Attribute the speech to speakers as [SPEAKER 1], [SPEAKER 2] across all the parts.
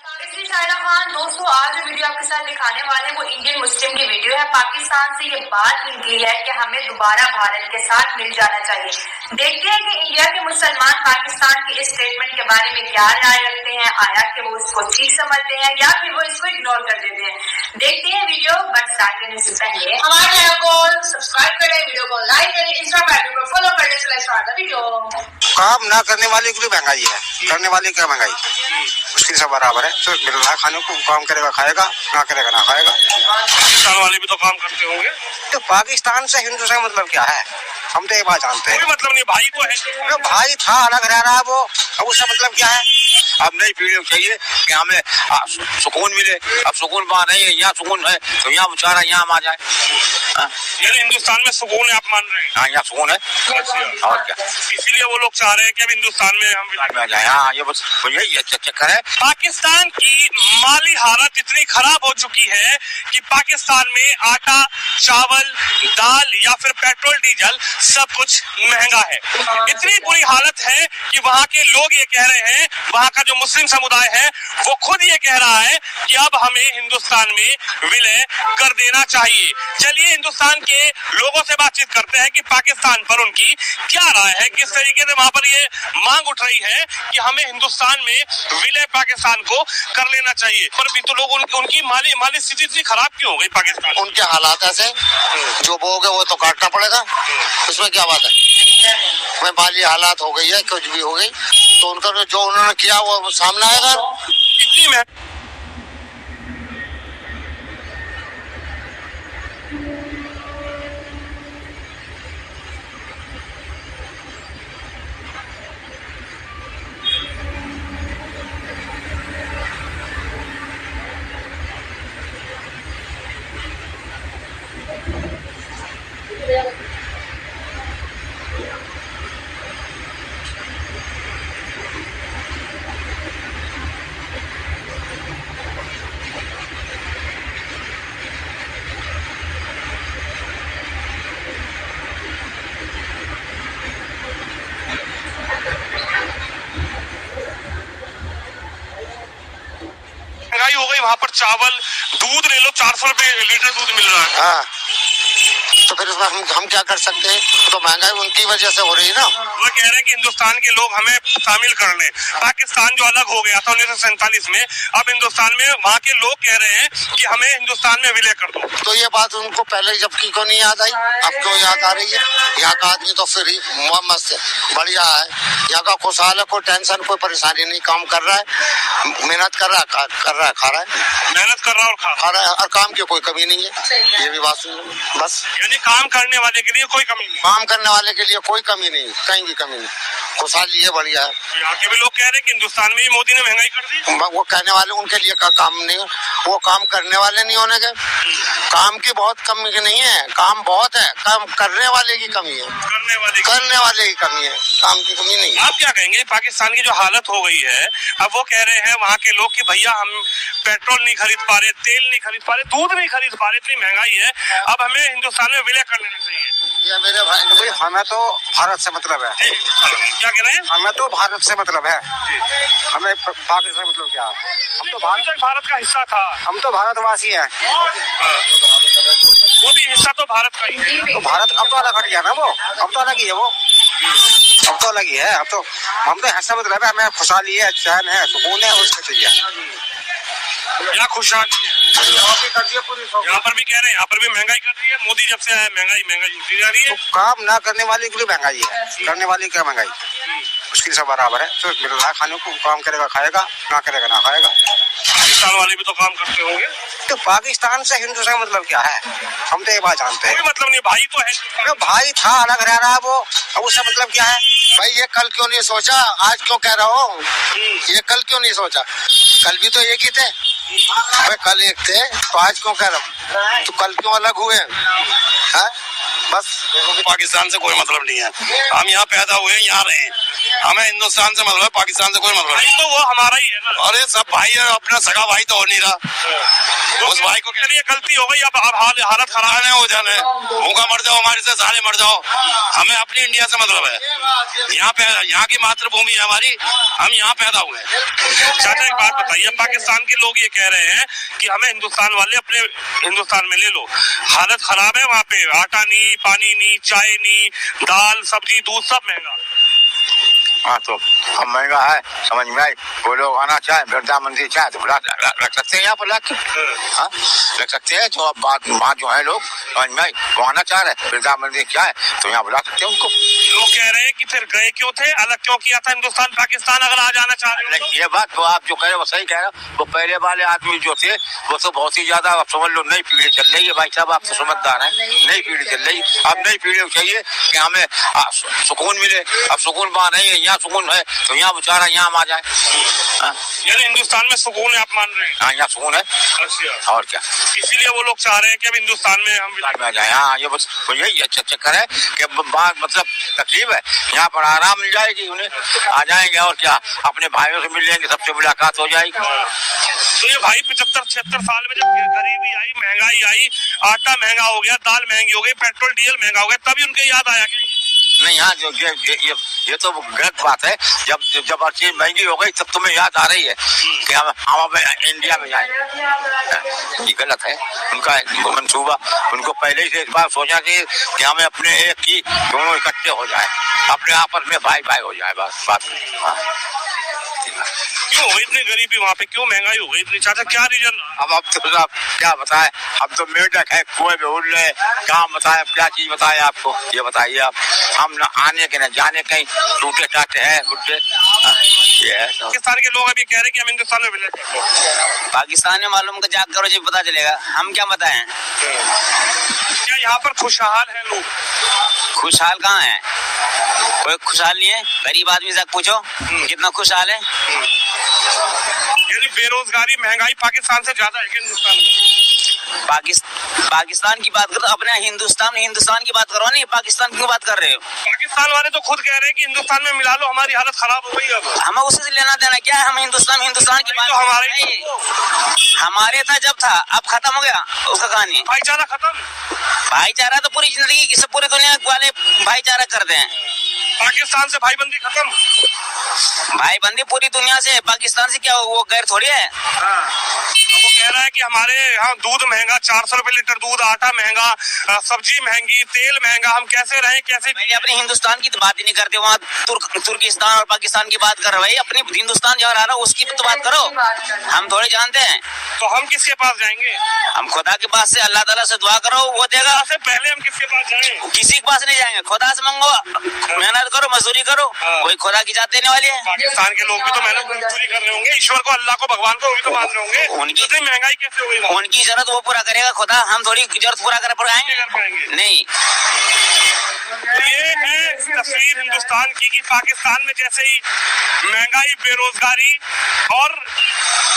[SPEAKER 1] दोस्तों आज जो वीडियो आपके साथ दिखाने वाले हैं वो इंडियन मुस्लिम की वीडियो है। पाकिस्तान से ये बात निकली है कि हमें दोबारा भारत के साथ मिल जाना चाहिए। देखते हैं कि इंडिया के मुसलमान पाकिस्तान के इस स्टेटमेंट के बारे में क्या राय रखते हैं। आया कि वो इसको ठीक समझते हैं या फिर वो इसको इग्नोर कर देते हैं। देखते हैं वीडियो, बट स्टार्ट करने से पहले हमारे चैनल को सब्सक्राइब करें, वीडियो को लाइक करें, इंस्टाग्राम को फॉलो करें। वीडियो
[SPEAKER 2] काम ना करने वाले की महंगाई है, करने वाले क्या महंगाई मुश्किल से बराबर है। तो मिल रहा है खाने को, काम करेगा खाएगा, ना करेगा ना खाएगा।
[SPEAKER 3] पाकिस्तान वाले भी तो काम करते होंगे।
[SPEAKER 2] तो पाकिस्तान से हिंदुस्तान का मतलब क्या है, हम तो ये बात जानते हैं।
[SPEAKER 3] मतलब नहीं, भाई तो है,
[SPEAKER 2] भाई था, अलग रह रहा है वो, अब उसका मतलब क्या है।
[SPEAKER 4] अब नई पीढ़ी चाहिए कि हमें सुकून मिले। अब सुकून वहाँ नहीं है, यहाँ सुकून है तो यहाँ बेचारा यहाँ आ जाए।
[SPEAKER 3] यानी हिंदुस्तान में सुकून है, आप मान रहे हैं?
[SPEAKER 4] हाँ, यहाँ सुकून है और क्या,
[SPEAKER 3] इसीलिए वो लोग चाह रहे हैं कि अब हिंदुस्तान में हम
[SPEAKER 4] आ जाए। हाँ, ये बस यही चक्कर है।
[SPEAKER 3] पाकिस्तान की माली हालत इतनी खराब हो चुकी है कि पाकिस्तान में आटा, चावल, दाल या फिर पेट्रोल डीजल सब कुछ महंगा है। इतनी बुरी हालत है कि वहाँ के लोग ये कह रहे हैं, वहाँ का जो मुस्लिम समुदाय है वो खुद ये कह रहा है कि अब हमें हिंदुस्तान में विलय कर देना चाहिए। चलिए हिंदुस्तान के लोगों से बातचीत करते हैं कि पाकिस्तान पर उनकी क्या राय है, किस तरीके से वहाँ पर ये मांग उठ रही है कि हमें हिंदुस्तान में विलय पाकिस्तान को कर लेना चाहिए। पर भी तो लोग उनकी माली स्थिति इतनी खराब क्यों हो गई पाकिस्तान?
[SPEAKER 2] उनके हालात ऐसे, जो बोगे वो तो काटना पड़ेगा, उसमें क्या बात है। मैं माली हालात हो गई है, कुछ भी हो गई तो उनका जो उन्होंने किया वो सामने आएगा।
[SPEAKER 3] इतनी में महंगाई हो गई। वहाँ पर चावल, दूध ले लो, 400 रुपए लीटर दूध मिल रहा है।
[SPEAKER 2] हाँ, तो फिर उसमें हम क्या कर सकते हैं। तो महंगाई उनकी वजह से हो रही है ना।
[SPEAKER 3] वो कह रहे हैं कि हिंदुस्तान के लोग हमें शामिल कर लें। पाकिस्तान जो अलग हो गया था 1947 में, अब हिंदुस्तान में वहाँ के लोग कह रहे हैं कि हमें हिंदुस्तान में विलय कर दो।
[SPEAKER 2] तो ये बात उनको पहले जबकि क्यों नहीं याद आई, अब क्यों याद आ रही है। यहाँ का आदमी तो फिर ही मस्त बढ़िया है, यहाँ का खुशहाल है, कोई टेंशन कोई परेशानी नहीं, काम कर रहा है, मेहनत कर रहा है, खा रहा है,
[SPEAKER 3] मेहनत कर रहा है और
[SPEAKER 2] खा रहा है, और काम की कोई कमी नहीं है। ये भी बात सुन लो बस।
[SPEAKER 3] यानी काम करने वाले के लिए कोई कमी नहीं,
[SPEAKER 2] काम करने वाले के लिए कोई कमी नहीं, कहीं भी कमी नहीं, खुशहाली है, बढ़िया है।
[SPEAKER 3] यहाँ के भी लोग कह रहे हैं कि हिंदुस्तान में ही मोदी ने महंगाई कर दी।
[SPEAKER 2] वो कहने वाले उनके लिए का काम नहीं, वो काम करने वाले नहीं होने के। काम की बहुत कमी नहीं है, काम बहुत है, काम करने वाले की कमी है, करने वाले की कमी है, काम की कमी नहीं है।
[SPEAKER 3] आप क्या कहेंगे पाकिस्तान की जो हालत हो गई है, अब वो कह रहे हैं वहाँ के लोग कि भैया हम पेट्रोल नहीं खरीद पा रहे, तेल नहीं खरीद पा रहे, दूध नहीं खरीद पा रहे, इतनी महंगाई है, अब हमें हिंदुस्तान में विलय कर लेना चाहिए।
[SPEAKER 2] ये मेरे भाई, हमें तो भारत से मतलब है।
[SPEAKER 3] क्या कह रहे हैं?
[SPEAKER 2] हमें तो भारत से मतलब है, हमें पाकिस्तान से मतलब क्या।
[SPEAKER 3] हम तो भारत का हिस्सा था,
[SPEAKER 2] हम तो भारतवासी हैं।
[SPEAKER 3] वो भी हिस्सा तो भारत का ही है।
[SPEAKER 2] तो भारत अब तो अलग हट गया ना, वो अब तो अलग ही है, वो अब तो अलग ही है। अब तो हम तो ऐसा मतलब है, हमें खुशहाली है, चैन है, सुकून है, उसको चाहिए।
[SPEAKER 3] यहाँ खुशहाली यहाँ पर भी कह रहे हैं, यहाँ पर भी महंगाई कर रही है। मोदी जब से आया महंगाई होती जा रही है।
[SPEAKER 2] तो काम ना करने वाले की महंगाई है, करने वाले क्या महंगाई मुश्किल से बराबर है। तो मिल रहा है खाने को, काम करेगा खाएगा, ना करेगा ना खाएगा।
[SPEAKER 3] पाकिस्तान वाले भी तो काम करते होंगे।
[SPEAKER 2] तो पाकिस्तान से हिंदुस्तान का मतलब क्या है, हम तो ये बात जानते हैं।
[SPEAKER 3] कोई मतलब नहीं, भाई तो है।
[SPEAKER 2] भाई था, अलग रह रहा है वो, अब उसका मतलब क्या है। भाई ये कल क्यों नहीं सोचा, आज क्यों कह रहा हो। ये कल क्यों नहीं सोचा, कल भी तो एक ही थे। भाई कल एक थे तो आज क्यों कह रहा हूँ, तो कल क्यों अलग हुए हैं। बस
[SPEAKER 4] पाकिस्तान से कोई मतलब नहीं है, हम यहाँ पैदा हुए, यहाँ रहे, हमें हिंदुस्तान से मतलब है, पाकिस्तान से कोई मतलब नहीं।
[SPEAKER 3] तो वो हमारा ही है ना।
[SPEAKER 4] अरे सब भाई है, अपना सगा भाई तो हो नहीं रहा। उस भाई को
[SPEAKER 3] चलिए गलती हो गई, अब हालत खराब
[SPEAKER 4] हो जाने, भूखा मर जाओ, हमारे से साले मर जाओ, हमें अपनी इंडिया से मतलब है। यहाँ की मातृभूमि है हमारी, हम यहाँ पैदा हुए हैं।
[SPEAKER 3] चाचा एक बात बताइए, पाकिस्तान के लोग ये कह रहे हैं कि हमें हिंदुस्तान वाले अपने हिंदुस्तान में ले लो, हालत खराब है वहाँ पे, आटा नहीं, पानी नहीं, चाय नहीं, दाल सब्जी दूध सब महंगा।
[SPEAKER 4] हाँ तो अब महंगा है, समझ में आई। वो लोग आना चाहे, प्रधानमंत्री चाहे तो बुला रख सकते हैं यहाँ पर लाके, हाँ रख सकते हैं। जो अब बात जो है लोग समझ में आई, वो आना चाह रहे हैं, प्रधानमंत्री चाहे तो यहाँ बुला सकते हैं उनको।
[SPEAKER 3] लोग कह रहे हैं कि फिर गए क्यों थे, अलग क्यों किया था हिंदुस्तान पाकिस्तान, अगर आज आना चाह रहे हो?
[SPEAKER 4] ये बात तो आप जो कह रहे हो वो सही कह रहे हो। वो पहले वाले आदमी जो थे वो तो बहुत ही ज्यादा, अब समझ लो नई पीढ़ी चल रही है भाई साहब, आप तो समझदार हैं, नई पीढ़ी चल रही। अब नई पीढ़ी को चाहिए कि हमें सुकून मिले। अब सुकून वहाँ नहीं है, यहाँ सुकून है तो यहाँ बेचारा यहाँ आ जाए।
[SPEAKER 3] यानी हिंदुस्तान में सुकून है, आप मान रहे हैं?
[SPEAKER 4] हाँ यहाँ सुकून है।
[SPEAKER 3] अच्छा,
[SPEAKER 4] और क्या,
[SPEAKER 3] इसीलिए वो लोग चाह रहे हैं कि अब हिंदुस्तान में हम
[SPEAKER 4] आ जाए। हाँ ये बस यही अच्छा चक्कर है कि बात मतलब तकलीफ है, यहाँ पर आराम मिल जाएगी उन्हें, आ जाएंगे और क्या, अपने भाइयों से मिल लेंगे, सबसे मुलाकात हो जाएगी।
[SPEAKER 3] तो ये भाई 75-76 साल में जब गरीबी आई, महंगाई आई, आटा महंगा हो गया, दाल महंगी हो गई, पेट्रोल डीजल महंगा हो गया, तभी उनके याद आया क्या?
[SPEAKER 4] नहीं हाँ जो ये तो गलत बात है। जब हर चीज महंगी हो गई तब तुम्हें याद आ रही है कि हम इंडिया में जाए, ये गलत है उनका मंसूबा। उनको पहले ही से इस बार सोचना चाहिए कि हमें अपने एक ही दोनों इकट्ठे हो जाए, अपने आपस में भाई भाई हो जाए, बस बात। हाँ
[SPEAKER 3] क्यों इतनी गरीबी वहाँ पे, क्यों महंगाई हो गई इतनी? चाचा क्या रीजन?
[SPEAKER 4] अब तो आप क्या बताएं, अब तो मेढक है कुएं में उड़ रहे, काम बताए, क्या चीज बताए आपको, ये बताइए आप। हम न आने के न जाने कहीं टूटे टाटे हैं बुढ़े, ये है।
[SPEAKER 3] पाकिस्तान के लोग अभी कह रहे हैं कि हम हिंदुस्तान में विलय कर लो।
[SPEAKER 5] पाकिस्तान में मालूम का जाग करो जब पता चलेगा, हम क्या बताएं।
[SPEAKER 3] क्या यहाँ पर खुशहाल है लोग?
[SPEAKER 5] खुशहाल कहाँ है, कोई खुशहाल नहीं है। गरीब आदमी से पूछो कितना खुशहाल है।
[SPEAKER 3] यानी बेरोजगारी महंगाई पाकिस्तान से ज्यादा है कि हिंदुस्तान में?
[SPEAKER 5] पाकिस्तान की बात करो, अपने हिंदुस्तान की बात करो, नहीं पाकिस्तान की बात कर रहे हो।
[SPEAKER 3] पाकिस्तान वाले तो खुद कह रहे हैं कि हिंदुस्तान में मिला लो, हमारी हालत खराब हो गई। अब
[SPEAKER 5] हमें उससे लेना देना क्या है, हम हिंदुस्तान की बात
[SPEAKER 3] तो
[SPEAKER 5] हमारे था जब था, अब खत्म हो गया उसका कहानी।
[SPEAKER 3] भाईचारा खत्म,
[SPEAKER 5] भाईचारा तो पूरी जिंदगी से पूरी दुनिया वाले भाईचारा करते हैं।
[SPEAKER 3] पाकिस्तान से भाईबंदी खत्म,
[SPEAKER 5] भाईबंदी पूरी दुनिया से, पाकिस्तान से क्या वो गैर थोड़ी है।
[SPEAKER 3] वो कह रहा है कि हमारे यहाँ दूध महंगा, 400 रुपए लीटर दूध, आटा महंगा, सब्जी महंगी, तेल महंगा, हम कैसे रहें, कैसे?
[SPEAKER 5] पहले अपने हिंदुस्तान की तो बात ही नहीं करते, वहाँ तुर्किस्तान और पाकिस्तान की बात कर रहे हैं। अपनी हिंदुस्तान जहाँ रहा उसकी तो बात करो, हम थोड़े जानते हैं।
[SPEAKER 3] तो हम किसके पास जाएंगे?
[SPEAKER 5] हम खुदा के पास से, अल्लाह ताला से दुआ करो, वो देगा।
[SPEAKER 3] से पहले हम किसके पास जाएं?
[SPEAKER 5] किसी के पास नहीं जाएंगे, खुदा से मांगो, मेहनत करो, मजदूरी करो, कोई खुदा की जात देने वाली है।
[SPEAKER 3] पाकिस्तान के लोग भी तो मेहनत मजदूरी कर रहे होंगे, ईश्वर को, अल्लाह को, भगवान को भी तो मान रहे होंगे।
[SPEAKER 5] उनकी
[SPEAKER 3] इतनी महंगाई कैसे हो गई?
[SPEAKER 5] उनकी जरूरत वो पूरा करेगा खुदा, हम थोड़ी जरूरत पूरा कर पाएंगे नहीं।
[SPEAKER 3] ये है तस्वीर हिंदुस्तान की कि पाकिस्तान में जैसे ही महंगाई, बेरोजगारी और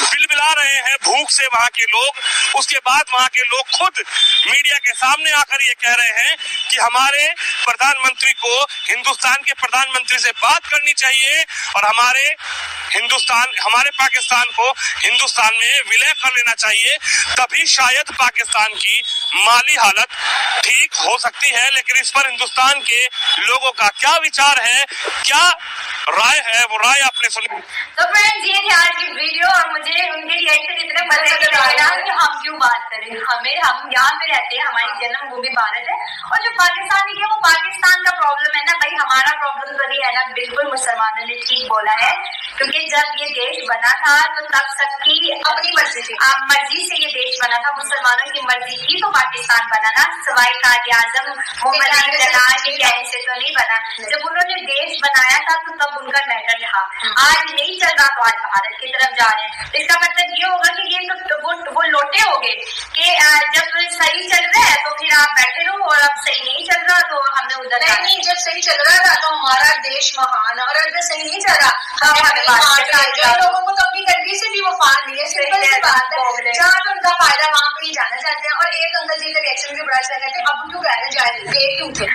[SPEAKER 3] बिलबिला रहे हैं भूख से वहाँ के लोग, उसके बाद वहाँ के लोग खुद मीडिया के सामने आकर ये कह रहे हैं कि हमारे प्रधानमंत्री को हिंदुस्तान के प्रधानमंत्री से बात करनी चाहिए और हमारे पाकिस्तान को हिंदुस्तान में विलय कर लेना चाहिए, तभी शायद पाकिस्तान की माली हालत ठीक हो सकती है। लेकिन इस पर हिंदुस्तान के लोगों का क्या विचार है, क्या राय है, वो राय आपने सुनी।
[SPEAKER 1] तो फ्रेंड्स ये थी आज की वीडियो और मुझे उनके रिएक्शन इतने मजे के लगे कि हम क्यों बात करें, हम यहाँ पे रहते हैं, हमारी जन्मभूमि भारत है और जो पाकिस्तानी है वो पाकिस्तान का प्रॉब्लम है ना भाई, हमारा प्रॉब्लम तो नहीं है ना। बिल्कुल मुसलमानों ने ठीक बोला है, क्योंकि जब ये देश बना था तो तब सबकी अपनी मर्जी थी, मर्जी से ये देश बना था, मुसलमानों की मर्जी थी तो पाकिस्तान बना ना, सवाई कायदे आजम मोहम्मद अली जिन्ना के कहने से तो नहीं बना। जब उन्होंने देश बनाया था तो तब उनका मैटर था, आज नहीं चल रहा तो आज भारत की तरफ जा रहे हैं। इसका मतलब ये होगा कि ये तो वो लोटे हो गए कि जब सही चल रहा है तो फिर आप बैठे रहो और अब सही नहीं चल रहा तो हमें उधर नहीं। जब सही चल रहा था तो हमारा देश महान, और अगर सही नहीं चल रहा तो लोगों को तो अपनी कंट्री से भी वफा नहीं है, सिंपल सी बात है। जहाँ तो उनका
[SPEAKER 6] फायदा वहाँ पे ही जाना चाहते हैं। और एक अंकल जी का रिएक्शन भी बड़ा अच्छा कहते हैं, अब क्यों कह रहे हैं गे क्यों थे,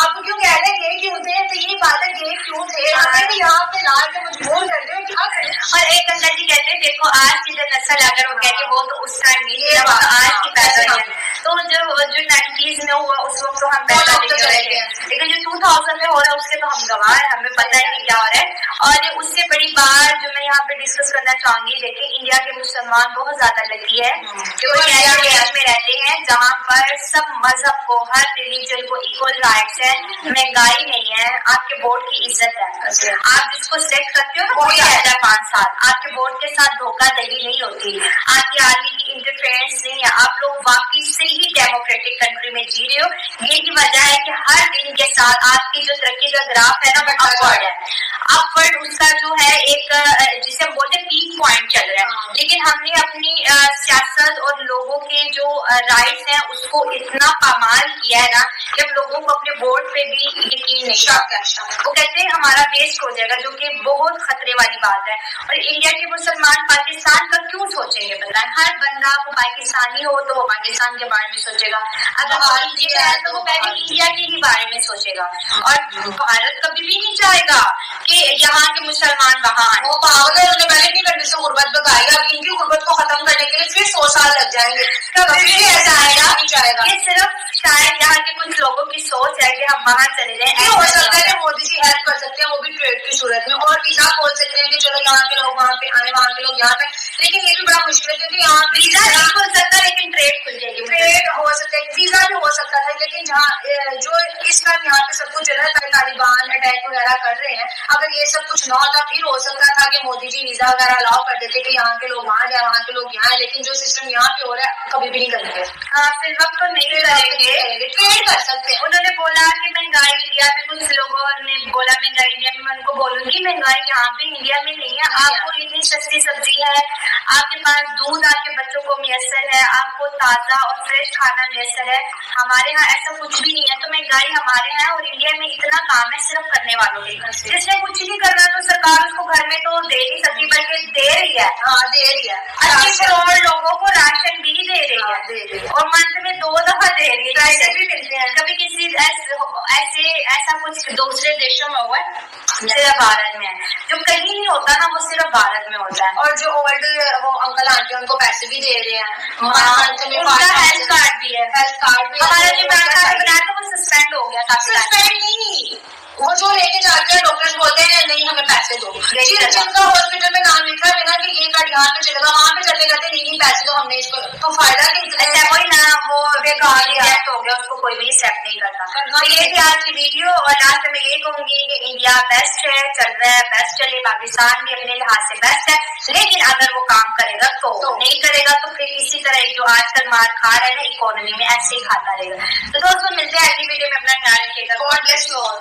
[SPEAKER 6] अब क्यों कह रहे हैं गे क्यों थे, तो ये बात है गे क्यों थे, हमें भी यहाँ पे ला के मजबूर कर दो, क्या करें।
[SPEAKER 1] और एक अंकल जी कहते हैं देखो आज की जो नस्ल अगर वो कहती वो तो उस टाइम नहीं थी, वो तो आज की पैदा है, तो जो 90s में हुआ उस वक्त तो हम पैदा नहीं हो रहे थे, लेकिन जो 2000 में हो रहा है उसके तो हम गवाह हैं, हमें पता है कि क्या हो रहा है। और उससे बड़ी बात जो मैं यहाँ पे डिस्कस करना चाहूंगी, देखिए इंडिया के मुसलमान बहुत ज्यादा लकी है कि वो ऐसे देश में रहते हैं जहाँ पर सब मजहब को, हर रिलीजन को इक्वल राइट्स है, महंगाई नहीं है, आपके वोट की इज्जत है, आप जिसको सिलेक्ट करते हो ना वही रहता है 5 साल, आपके वोट के साथ धोखाधड़ी नहीं होती, आपकी आर्मी की इंटरफेरेंस नहीं है, आप लोग वाकई से ही डेमोक्रेटिक कंट्री में जी रहे हो। यही वजह है कि हर दिन के साथ आपकी जो तरक्की का ग्राफ है ना वो अपवर्ड है, अपवर्ड उसका जो है एक जिसे हम बोलते हैं पीक पॉइंट चल रहा है, लेकिन हमने अपनी सियासत और लोगों के जो राइट्स हैं उसको इतना पामाल किया है ना कि अब लोगों को अपने वोट पे भी यकीन नहीं आता, वो कहते हैं हमारा वेस्ट हो जाएगा, जो कि बहुत खतरे वाली बात है। और इंडिया के मुसलमान पाकिस्तान का क्यों सोचेंगे बताएं, हर बंदा वो पाकिस्तानी हो तो वो पाकिस्तान के बारे में सोचेगा, अगर इंडिया है तो वो पहले इंडिया के ही बारे में सोचेगा, और भारत कभी भी नहीं चाहेगा कि यहाँ के मुसलमान वहाँ आए, वो पागल है, उन्होंने पहले की कंट्री से गुर्बत भगाई, अब इनकी गुर्बत को खत्म करने के लिए फिर 100 साल लग जाएंगे, कभी भी ऐसा आएगा नहीं चाहेगा। ये सिर्फ शायद यहाँ के कुछ लोगों की सोच है कि हम वहाँ चले जाएं, हो सकता है कि मोदी जी हेल्प कर सकते हैं, वो भी ट्रेड की सूरत में, और वीजा खोल सकते हैं कि चलो यहाँ के लोग वहाँ पे आए, वहाँ के लोग यहाँ पे, लेकिन ये भी बड़ा मुश्किल है क्योंकि यहाँ वीजा नहीं खुल सकता लेकिन ट्रेड खुल जाएगी, ट्रेड हो सकता है, वीजा भी हो सकता था, लेकिन जहाँ जो इस टाइम यहाँ पे सब कुछ चल रहा है, तालिबान अटैक वगैरह कर रहे हैं, अगर ये सब कुछ ना होता फिर हो सकता था कि मोदी जी वीजा वगैरह अलाउ कर देते कि यहाँ के लोग वहाँ जाए, वहाँ के लोग यहाँ, लेकिन जो सिस्टम यहाँ पे हो रहा है कभी भी नहीं करेंगे। हाँ फिर वक्त तो नहीं करेंगे, ट्रेड कर सकते हैं। उन्होंने बोला कि महंगाई इंडिया में, कुछ लोगों ने बोला महंगाई इंडिया में, मैं उनको बोलूंगी महंगाई यहाँ पे इंडिया में नहीं है, आपको इतनी सस्ती सब्जी है, आपके पास दूध आपके बच्चों को मुयसर है, आपको ताजा और फ्रेश खाना मुयसर है, हमारे यहाँ ऐसा कुछ भी नहीं है, तो महंगाई हमारे यहाँ और इंडिया में इतना काम है सिर्फ करने वालों के, जिसने कुछ नहीं करना तो सरकार उसको घर में तो दे नहीं सकती, बल्कि दे रही है, हाँ दे रही है, 80 करोड़ लोगों को राशन भी दे रही है, और मंथ में 2 दफा दे रही है, पैसे भी मिलते हैं, कभी किसी ऐसा कुछ दूसरे देशों में हुआ है, सिर्फ भारत में है, जो कहीं नहीं होता ना वो सिर्फ भारत में होता है। और जो ओल्ड वो अंकल आंटी उनको पैसे भी दे रहे हैं, उनका हेल्थ कार्ड भी है, हेल्थ कार्ड भी, हमारा जो बैंक कार्ड बनाया था वो सस्पेंड हो गया था, सस्पेंड नहीं, वो जो लेके जाते हैं डॉक्टर्स बोलते हैं नहीं हमें पैसे दो, जिनका हॉस्पिटल में नाम लिखा है ना कि ये कार्ड यहाँ पे चलेगा, वहाँ पे चलते करते नहीं पैसे दो हमने इसको, तो फायदा नहीं, अच्छा वही ना वो बेकार रिजेक्ट हो गया, उसको कोई भी एक्सेप्ट नहीं करता। तो ये थी आज की वीडियो, और लास्ट में मैं ये कहूंगी कि इंडिया बेस्ट है, चल रहा है, बेस्ट चले, पाकिस्तान भी अपने लिहाज से बेस्ट है, लेकिन अगर वो काम करेगा तो, नहीं करेगा तो फिर इसी तरह जो आजकल मार खा रहा है ना इकोनॉमी में ऐसे ही खाता रहेगा। तो दोस्तों मिलते हैं अगली वीडियो में, अपना ख्याल रखिएगा, गॉड ब्लेस यू ऑल।